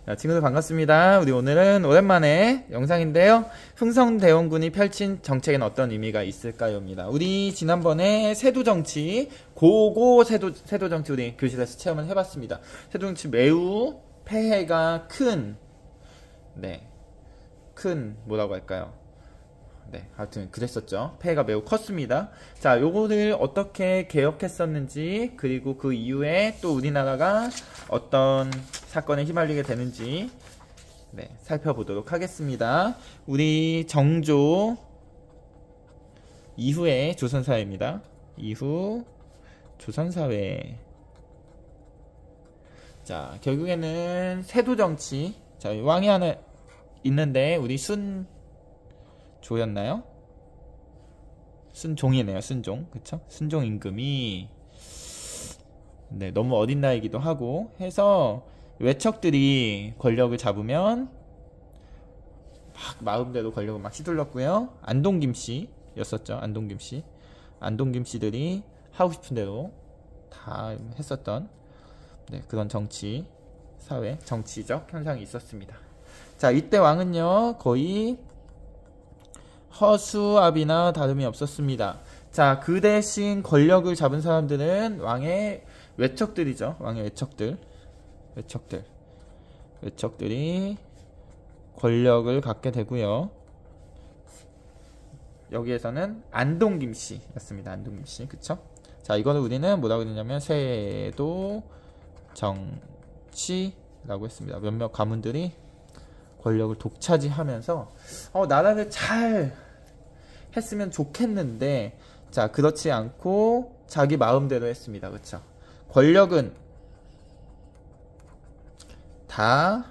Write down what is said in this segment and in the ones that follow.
자, 친구들 반갑습니다. 우리 오늘은 오랜만에 영상인데요. 흥선대원군이 펼친 정책에는 어떤 의미가 있을까요?입니다. 우리 지난번에 세도정치, 세도정치 우리 교실에서 체험을 해봤습니다. 세도정치 매우 폐해가 뭐라고 할까요? 네, 하여튼 그랬었죠. 폐해가 매우 컸습니다. 자, 요거를 어떻게 개혁했었는지, 그리고 그 이후에 또 우리나라가 어떤 사건에 휘말리게 되는지 살펴보도록 하겠습니다. 우리 정조 이후의 조선사회입니다. 이후 조선사회. 자, 결국에는 세도정치. 자, 왕이 하나 있는데 우리 순조였나요? 순종이네요. 순종. 그쵸? 순종 임금이 너무 어린 나이기도 하고 해서 외척들이 권력을 잡으면 막 마음대로 권력을 막 휘둘렀고요. 안동김씨였었죠. 안동김씨들이 하고 싶은 대로 다 했었던 그런 정치적 현상이 있었습니다. 자, 이때 왕은요 거의 허수아비나 다름이 없었습니다. 자, 그 대신 권력을 잡은 사람들은 왕의 외척들이죠. 왕의 외척들이 권력을 갖게 되고요. 여기에서는 안동김씨였습니다. 안동김씨. 그쵸? 자, 이거를 우리는 뭐라고 했냐면 세도 정치라고 했습니다. 몇몇 가문들이 권력을 독차지하면서 나라를 잘 했으면 좋겠는데, 자, 그렇지 않고 자기 마음대로 했습니다. 그쵸? 권력은 다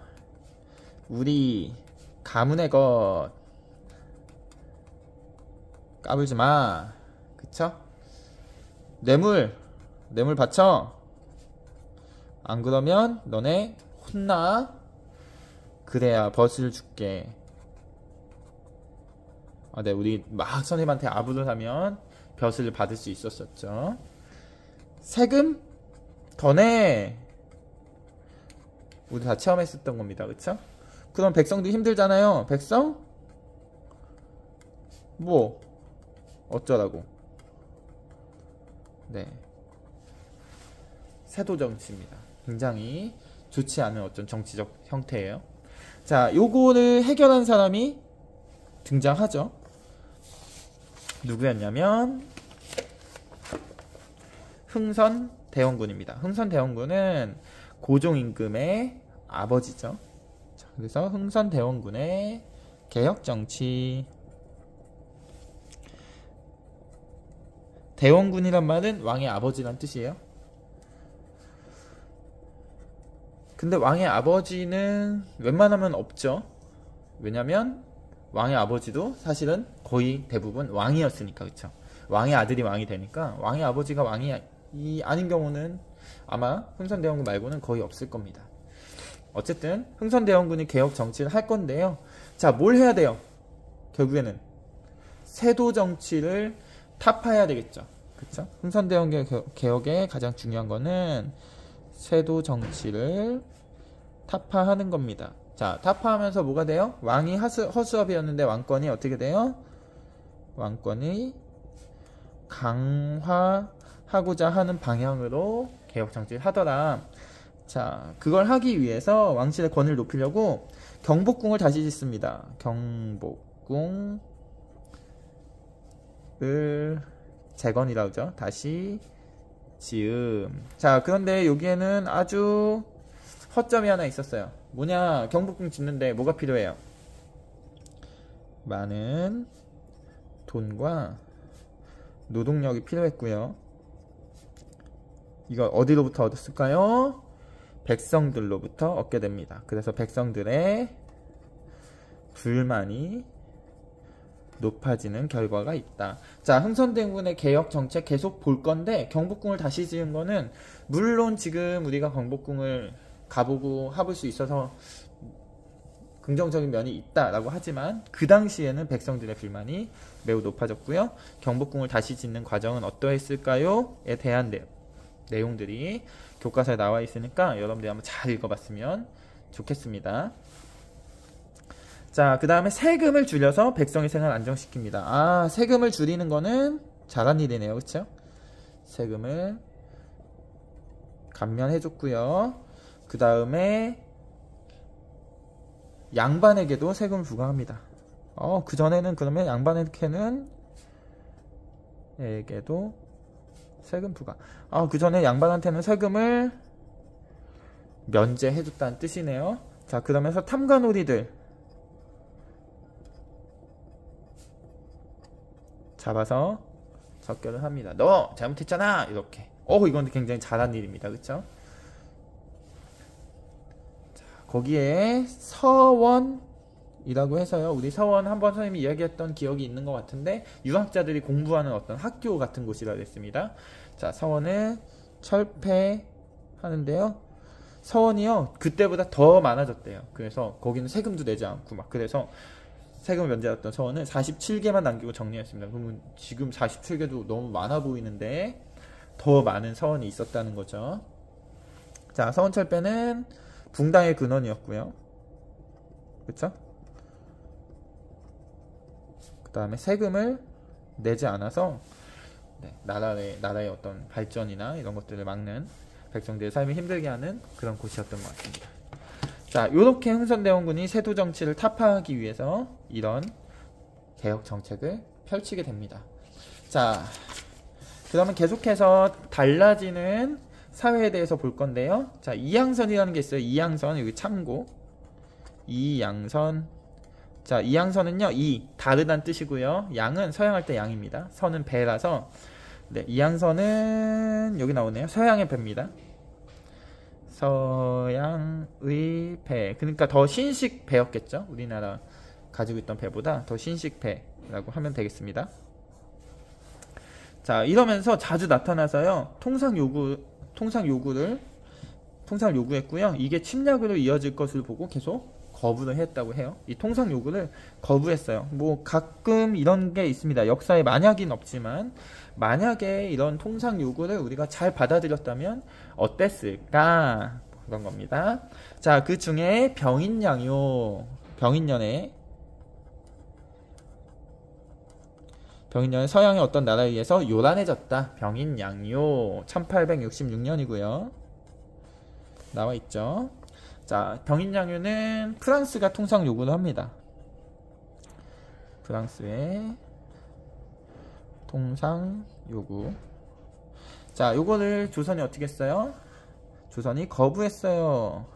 우리 가문의 것. 까불지 마. 그쵸? 뇌물 바쳐. 안 그러면 너네 혼나. 그래야 벗을 줄게. 우리 막 선생님한테 아부를 하면 벼슬을 받을 수 있었었죠. 세금 더 내. 우리 다 체험했었던 겁니다. 그쵸? 그럼 백성도 힘들잖아요. 백성? 뭐 어쩌라고. 세도정치입니다. 굉장히 좋지 않은 어떤 정치적 형태예요. 자, 요거를 해결한 사람이 등장하죠. 누구였냐면 흥선대원군입니다. 흥선대원군은 고종임금의 아버지죠. 자, 그래서 흥선대원군의 개혁정치. 대원군이란 말은 왕의 아버지란 뜻이에요. 근데 왕의 아버지는 웬만하면 없죠. 왜냐면 왕의 아버지도 사실은 거의 대부분 왕이었으니까. 그쵸? 왕의 아들이 왕이 되니까 왕의 아버지가 왕이 아닌 경우는 아마 흥선대원군 말고는 거의 없을 겁니다. 어쨌든 흥선대원군이 개혁 정치를 할 건데요. 자, 뭘 해야 돼요? 결국에는 세도 정치를 타파해야 되겠죠. 그쵸? 흥선대원군 개혁의 가장 중요한 거는 세도 정치를 타파하는 겁니다. 자, 타파하면서 뭐가 돼요? 왕이 허수아비였는데 왕권이 어떻게 돼요? 왕권이 강화하고자 하는 방향으로 개혁 정치를 하더라. 자, 그걸 하기 위해서 왕실의 권위를 높이려고 경복궁을 다시 짓습니다. 경복궁을 재건이라고 하죠. 다시 지음. 자, 그런데 여기에는 아주 허점이 하나 있었어요. 뭐냐? 경복궁 짓는데 뭐가 필요해요? 많은 돈과 노동력이 필요했고요. 이걸 어디로부터 얻었을까요? 백성들로부터 얻게 됩니다. 그래서 백성들의 불만이 높아지는 결과가 있다. 자, 흥선대원군의 개혁 정책 계속 볼 건데, 경복궁을 다시 지은 거는 물론 지금 우리가 경복궁을 가보고 해볼 수 있어서 긍정적인 면이 있다라고 하지만, 그 당시에는 백성들의 불만이 매우 높아졌고요. 경복궁을 다시 짓는 과정은 어떠했을까요?에 대한 내용들이 교과서에 나와 있으니까 여러분들이 한번 잘 읽어봤으면 좋겠습니다. 자, 그 다음에 세금을 줄여서 백성의 생활을 안정시킵니다. 아, 세금을 줄이는 거는 잘한 일이네요. 그쵸? 세금을 감면해줬고요. 그 다음에 양반에게도 세금을 부과합니다. 그 전에는 그러면 양반에게도 세금 부과. 그 전에 양반한테는 세금을 면제해줬다는 뜻이네요. 자, 그러면서 탐관오리들 잡아서 적결을 합니다. 너 잘못했잖아! 이렇게. 이건 굉장히 잘한 일입니다. 그쵸? 자, 거기에 서원이라고 해서요. 우리 서원 한번 선생님이 이야기했던 기억이 있는 것 같은데, 유학자들이 공부하는 어떤 학교 같은 곳이라고 했습니다. 자, 서원을 철폐하는데요. 서원이요, 그때보다 더 많아졌대요. 그래서 거기는 세금도 내지 않고 그래서 세금을 면제했던 서원을 47개만 남기고 정리했습니다. 그러면 지금 47개도 너무 많아 보이는데 더 많은 서원이 있었다는 거죠. 자, 서원 철폐는 붕당의 근원이었고요. 그쵸? 그 다음에 세금을 내지 않아서 나라의 어떤 발전이나 이런 것들을 막는, 백성들의 삶을 힘들게 하는 그런 곳이었던 것 같습니다. 자, 요렇게 흥선대원군이 세도 정치를 타파하기 위해서 이런 개혁 정책을 펼치게 됩니다. 자, 그러면 계속해서 달라지는 사회에 대해서 볼 건데요. 자, 이양선이라는 게 있어요. 이양선, 여기 참고. 이양선. 자, 이양선은요, 다르다는 뜻이고요. 양은 서양할 때 양입니다. 선은 배라서, 이양선은 여기 나오네요. 서양의 배입니다. 서양의 배. 그러니까 더 신식 배였겠죠. 우리나라 가지고 있던 배보다 더 신식 배라고 하면 되겠습니다. 자, 이러면서 자주 나타나서요. 통상 요구를 요구했고요. 이게 침략으로 이어질 것을 보고 계속 거부를 했다고 해요. 이 통상 요구를 거부했어요. 가끔 이런 게 있습니다. 역사에 만약은 없지만, 만약에 이런 통상 요구를 우리가 잘 받아들였다면 어땠을까? 그런 겁니다. 자, 그 중에 병인년에 서양의 어떤 나라에 의해서 요란해졌다. 병인양요. 1866년이고요. 나와있죠. 자, 병인양요는 프랑스가 통상 요구를 합니다. 프랑스의 통상 요구. 자, 요거를 조선이 어떻게 했어요? 조선이 거부했어요.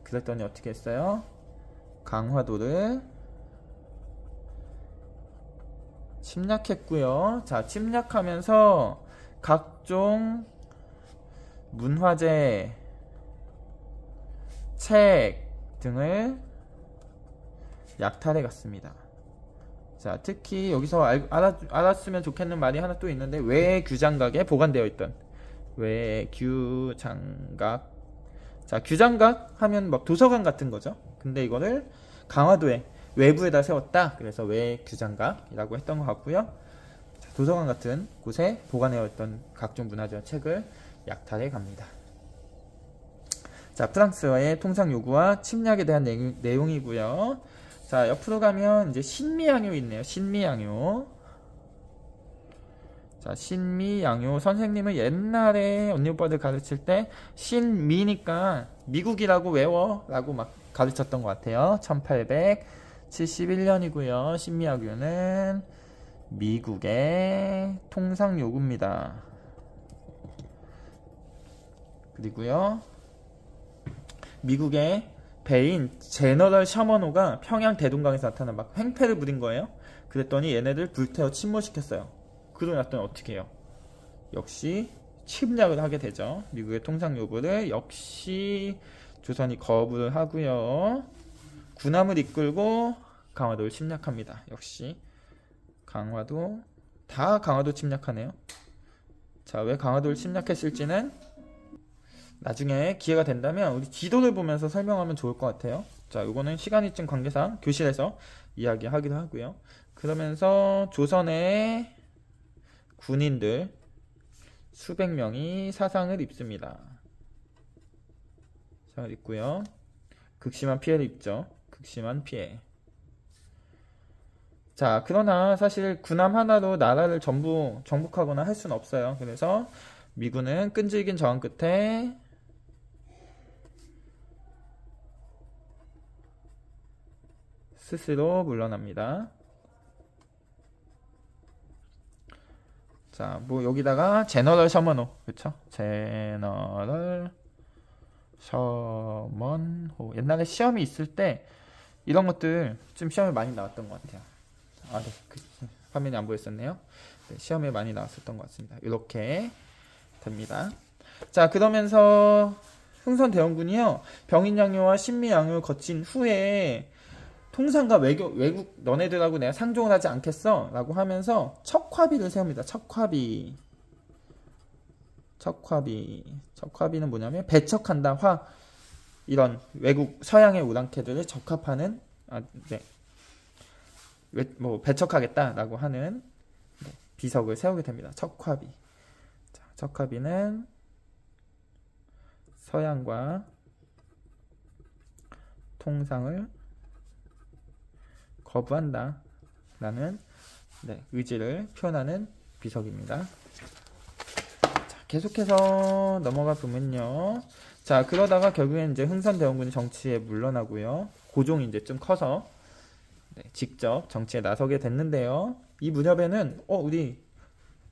그랬더니 어떻게 했어요? 강화도를 침략했고요. 자, 침략하면서 각종 문화재, 책 등을 약탈해 갔습니다. 자, 특히 여기서 알았으면 좋겠는 말이 하나 또 있는데, 외규장각에 보관되어 있던 외규장각. 자, 규장각 하면 도서관 같은 거죠. 근데 이거를 강화도에 외부에다 세웠다. 그래서 외규장각이라고 했던 것 같고요. 자, 도서관 같은 곳에 보관해 있던 각종 문화재와 책을 약탈해 갑니다. 자, 프랑스와의 통상 요구와 침략에 대한 내용이고요. 자, 옆으로 가면 이제 신미양요 있네요. 신미양요. 자, 신미양요. 선생님은 옛날에 언니 오빠들 가르칠 때 신미니까 미국이라고 외워 라고 막 가르쳤던 것 같아요. 1871년이고요. 신미양요는 미국의 통상 요구입니다. 그리고요, 미국의 배인 제너럴 셔먼호가 평양 대동강에서 나타나 막 횡패를 부린 거예요. 그랬더니 얘네들 불태워 침몰시켰어요. 그러고 났더니 어떻게 해요? 역시 침략을 하게 되죠. 미국의 통상 요구를 역시 조선이 거부를 하고요. 군함을 이끌고 강화도를 침략합니다. 역시 강화도 침략하네요. 자, 왜 강화도를 침략했을지는 나중에 기회가 된다면 우리 지도를 보면서 설명하면 좋을 것 같아요. 자, 요거는 시간 일정 관계상 교실에서 이야기하기도 하고요. 그러면서 조선의 군인들 수백 명이 사상을 입습니다. 사상을 입고요. 극심한 피해를 입죠. 극심한 피해. 자, 그러나 사실 군함 하나로 나라를 전부 정복하거나 할 수는 없어요. 그래서 미군은 끈질긴 저항 끝에 스스로 물러납니다. 자, 뭐 여기다가 제너럴 셔먼호, 그쵸? 제너럴 셔먼호. 옛날에 시험이 있을 때 이런 것들 좀 시험에 많이 나왔던 것 같아요. 아, 네. 화면이 안 보였었네요. 네, 시험에 많이 나왔었던 것 같습니다. 이렇게 됩니다. 자, 그러면서 흥선대원군이요, 병인양요와 신미양요를 거친 후에 통상과 외국 너네들하고 내가 상종을 하지 않겠어 라고 하면서 척화비를 세웁니다. 척화비는 뭐냐면 배척한다. 이런 외국 서양의 오랑캐들을 적합하는, 배척하겠다 라고 하는 비석을 세우게 됩니다. 척화비. 자, 척화비는 서양과 통상을 거부한다 라는 의지를 표현하는 비석입니다. 자, 계속해서 넘어가 보면요. 자, 그러다가 결국엔 이제 흥선대원군이 정치에 물러나고요. 고종이 이제 좀 커서 직접 정치에 나서게 됐는데요. 이 무렵에는 우리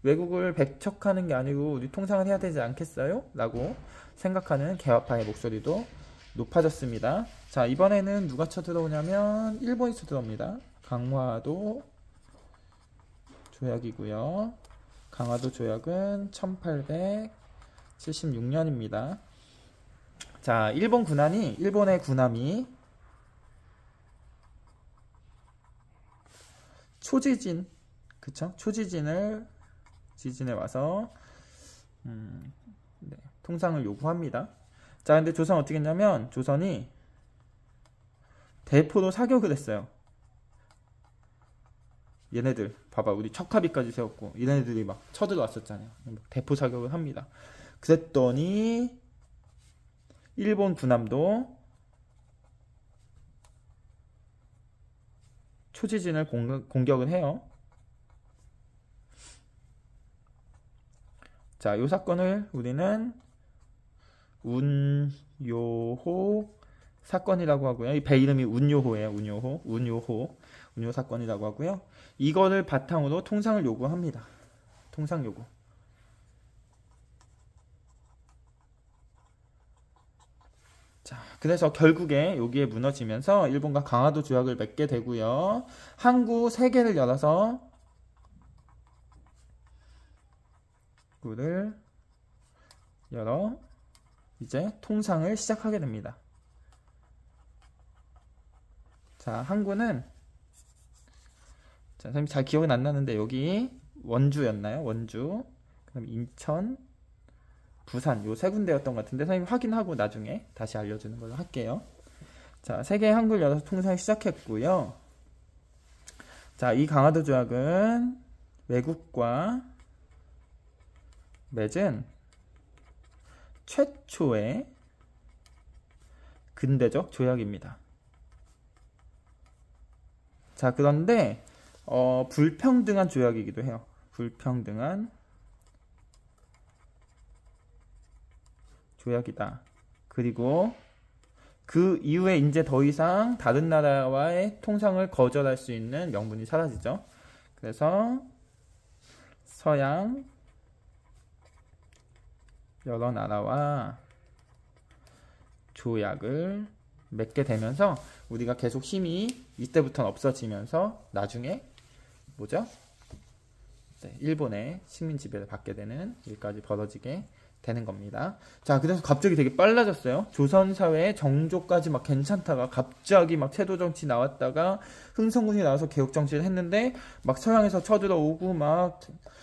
외국을 배척하는 게 아니고 우리 통상을 해야 되지 않겠어요? 라고 생각하는 개화파의 목소리도 높아졌습니다. 자, 이번에는 누가 쳐들어오냐면 일본이 쳐들어옵니다. 강화도 조약이고요. 강화도 조약은 1876년입니다. 자, 일본의 군함이 지진에 와서 통상을 요구합니다. 자, 근데 조선 어떻게 했냐면 조선이 대포로 사격을 했어요. 얘네들 봐봐, 우리 척화비까지 세웠고 얘네들이 막 쳐들어왔었잖아요. 대포 사격을 합니다. 그랬더니 일본 군함도 초지진을 공격을 해요. 자, 이 사건을 우리는 운요호 사건이라고 하고요. 이 배 이름이 운요호예요. 운요 사건이라고 하고요. 이거를 바탕으로 통상을 요구합니다. 통상 요구. 자, 그래서 결국에 여기에 무너지면서 일본과 강화도 조약을 맺게 되고요. 항구 3개를 열어서 이제 통상을 시작하게 됩니다. 자, 항구는 선생님 잘 기억은 안 나는데 여기 원주였나요? 원주, 그다음 인천, 부산, 요 3군데였던 것 같은데 선생님 확인하고 나중에 다시 알려주는 걸로 할게요. 자, 3개의 항구를 열어서 통상을 시작했고요. 자, 이 강화도 조약은 외국과 맺은 최초의 근대적 조약입니다. 자, 그런데 불평등한 조약이기도 해요. 불평등한 조약이다. 그리고 그 이후에 이제 더 이상 다른 나라와의 통상을 거절할 수 있는 명분이 사라지죠. 그래서 서양 여러 나라와 조약을 맺게 되면서 우리가 계속 힘이 이때부터는 없어지면서 나중에 뭐죠? 일본의 식민 지배를 받게 되는 일까지 벌어지게 되는 겁니다. 자, 그래서 갑자기 되게 빨라졌어요. 조선 사회의 정조까지 막 괜찮다가 갑자기 막 세도 정치 나왔다가 흥선군이 나와서 개혁 정치를 했는데 막 서양에서 쳐들어오고 막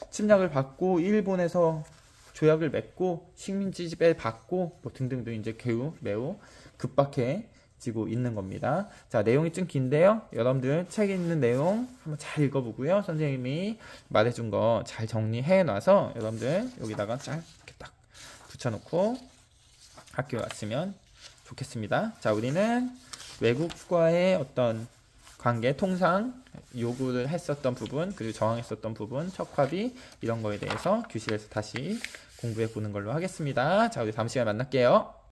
침략을 받고 일본에서 조약을 맺고 식민지 지배를 받고 뭐 등등등 이제 매우 급박해지고 있는 겁니다. 자, 내용이 좀 긴데요. 여러분들 책에 있는 내용 한번 잘 읽어보고요. 선생님이 말해준 거 잘 정리해 놔서 여러분들 여기다가 잘 이렇게 딱 붙여놓고 학교 왔으면 좋겠습니다. 자, 우리는 외국과의 어떤 관계, 통상 요구를 했었던 부분, 그리고 정황했었던 부분, 척합이 이런 거에 대해서 교실에서 다시 공부해 보는 걸로 하겠습니다. 자, 우리 다음 시간에 만날게요.